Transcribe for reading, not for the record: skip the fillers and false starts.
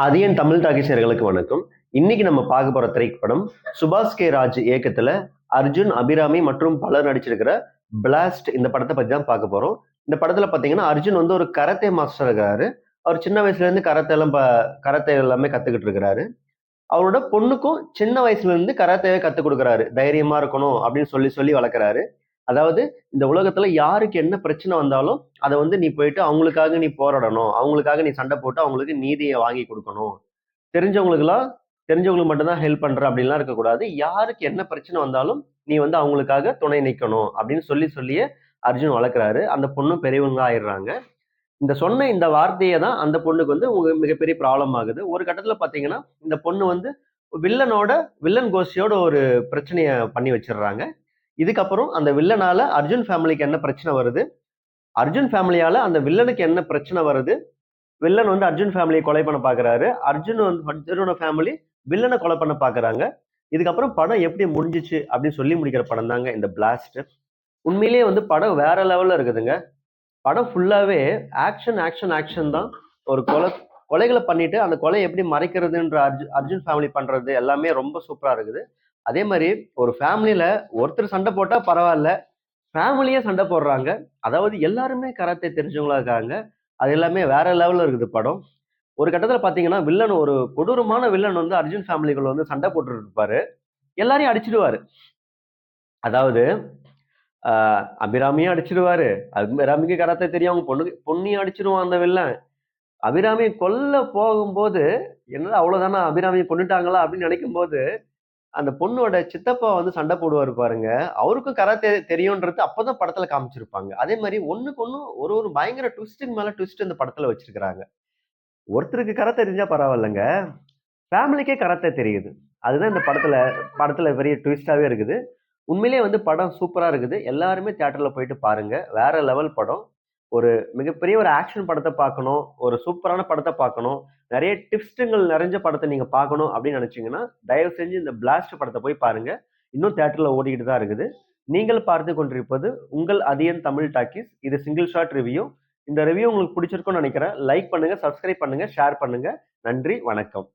அதியன் தமிழ் டாக்கீஸர்களுக்கு வணக்கம். இன்னைக்கு நம்ம பார்க்க போற திரைப்படம் சுபாஷ் கே ராஜ் இயக்கத்துல அர்ஜுன், அபிராமி மற்றும் பலர் நடிச்சிருக்கிற பிளாஸ்ட். இந்த படத்தை பத்தி தான் பார்க்க போறோம். இந்த படத்துல பாத்தீங்கன்னா அர்ஜுன் வந்து ஒரு கராத்தே மாஸ்டர் இருக்காரு. அவர் சின்ன வயசுல இருந்து கராத்தே எல்லாமே கத்துக்கிட்டு இருக்கிறாரு. அவரோட பொண்ணுக்கும் சின்ன வயசுல இருந்து கராத்தேவே கத்துக் கொடுக்குறாரு. தைரியமா இருக்கணும் அப்படின்னு சொல்லி சொல்லி வளர்க்குறாரு. அதாவது இந்த உலகத்துல யாருக்கு என்ன பிரச்சனை வந்தாலும் அதை வந்து நீ போயிட்டு அவங்களுக்காக நீ போராடணும், அவங்களுக்காக நீ சண்டை போட்டு அவங்களுக்கு நீதியை வாங்கி கொடுக்கணும். தெரிஞ்சவங்களுக்குலாம் தெரிஞ்சவங்களுக்கு மட்டும்தான் ஹெல்ப் பண்ற அப்படின்லாம் இருக்கக்கூடாது. யாருக்கு என்ன பிரச்சனை வந்தாலும் நீ வந்து அவங்களுக்காக துணை நிக்கணும் அப்படின்னு சொல்லி சொல்லியே அர்ஜுன் வளர்க்குறாரு. அந்த பொண்ணும் பெரியவங்க ஆயிடுறாங்க. சொன்ன இந்த வார்த்தையை தான் அந்த பொண்ணுக்கு வந்து மிகப்பெரிய ப்ராப்ளம் ஆகுது. ஒரு கட்டத்துல பாத்தீங்கன்னா இந்த பொண்ணு வந்து வில்லனோட வில்லன் கோஷ்டியோட ஒரு பிரச்சனைய பண்ணி வச்சிடுறாங்க. இதுக்கப்புறம் அந்த வில்லனால அர்ஜுன் ஃபேமிலிக்கு என்ன பிரச்சனை வருது, அர்ஜுன் ஃபேமிலியால அந்த வில்லனுக்கு என்ன பிரச்சனை வருது, வில்லன் வந்து அர்ஜுன் ஃபேமிலியை கொலை பண்ண பாக்குறாரு, அர்ஜுனோட ஃபேமிலி வில்லனை கொலை பண்ண பாக்குறாங்க. இதுக்கப்புறம் படம் எப்படி முடிஞ்சிச்சு அப்படின்னு சொல்லி முடிக்கிற படம் தாங்க இந்த பிளாஸ்ட். உண்மையிலேயே வந்து படம் வேற லெவல்ல இருக்குதுங்க. படம் ஃபுல்லாவே ஆக்ஷன் ஆக்ஷன் ஆக்ஷன் தான். ஒரு கொலைகளை பண்ணிட்டு அந்த கொலை எப்படி மறைக்கிறதுன்ற அர்ஜுன் ஃபேமிலி பண்றது எல்லாமே ரொம்ப சூப்பரா இருக்குது. அதே மாதிரி ஒரு ஃபேமிலியில ஒருத்தர் சண்டை போட்டா பரவாயில்ல, ஃபேமிலியே சண்டை போடுறாங்க. அதாவது எல்லாருமே கராத்தே தெரிஞ்சவங்களா இருக்காங்க. அது எல்லாமே வேற லெவல்ல இருக்குது படம். ஒரு கட்டத்துல பாத்தீங்கன்னா வில்லன், ஒரு கொடூரமான வில்லன் வந்து அர்ஜுன் ஃபேமிலிக்குள்ள வந்து சண்டை போட்டுட்டு இருப்பாரு. எல்லாரையும் அடிச்சிடுவாரு. அதாவது அபிராமியும் அடிச்சிடுவாரு. அபிராமிக்கு கராத்தே தெரியும். அவங்க பொண்ணையும் அடிச்சிடுவான் அந்த வில்லன். அபிராமியை கொல்ல போகும்போது என்னடா அவ்வளவுதானா, அபிராமியை கொன்னுட்டாங்களா அப்படின்னு நினைக்கும் போது அந்த பொண்ணோட சித்தப்பா வந்து சண்டை போடுவாரு பாருங்க. அவருக்கும் கராத்தே தெரியும்ன்றது அப்பதான் படத்துல காமிச்சிருப்பாங்க. அதே மாதிரி ஒண்ணுக்கு ஒண்ணு ஒரு ஒரு பயங்கர ட்விஸ்டின் மேல ட்விஸ்ட் இந்த படத்துல வச்சிருக்காங்க. ஒருத்தருக்கு கராத்தே தெரிஞ்சா பரவாயில்லைங்க, ஃபேமிலிக்கே கராத்தே தெரியுது. அதுதான் இந்த படத்துல படத்துல பெரிய ட்விஸ்டாவே இருக்குது. உண்மையிலேயே வந்து படம் சூப்பரா இருக்குது. எல்லாருமே தியேட்டர்ல போயிட்டு பாருங்க. வேற லெவல் படம். ஒரு மிகப்பெரிய ஒரு ஆக்ஷன் படத்தை பார்க்கணும், ஒரு சூப்பரான படத்தை பார்க்கணும், நிறைய டிப்ஸ்டுங்கள் நிறைஞ்ச படத்தை நீங்க பார்க்கணும் அப்படின்னு நினைச்சீங்கன்னா தயவு செஞ்சு இந்த பிளாஸ்ட் படத்தை போய் பாருங்க. இன்னும் தியேட்டர்ல ஓடிக்கிட்டு தான் இருக்குது. நீங்கள் பார்த்து கொண்டிருப்பது உங்கள் அதியன் தமிழ் டாக்கீஸ். இது சிங்கிள் ஷாட் ரிவ்யூ. இந்த ரிவ்யூ உங்களுக்கு பிடிச்சிருக்கும்னு நினைக்கிறேன். லைக் பண்ணுங்க, சப்ஸ்கிரைப் பண்ணுங்க, ஷேர் பண்ணுங்க. நன்றி, வணக்கம்.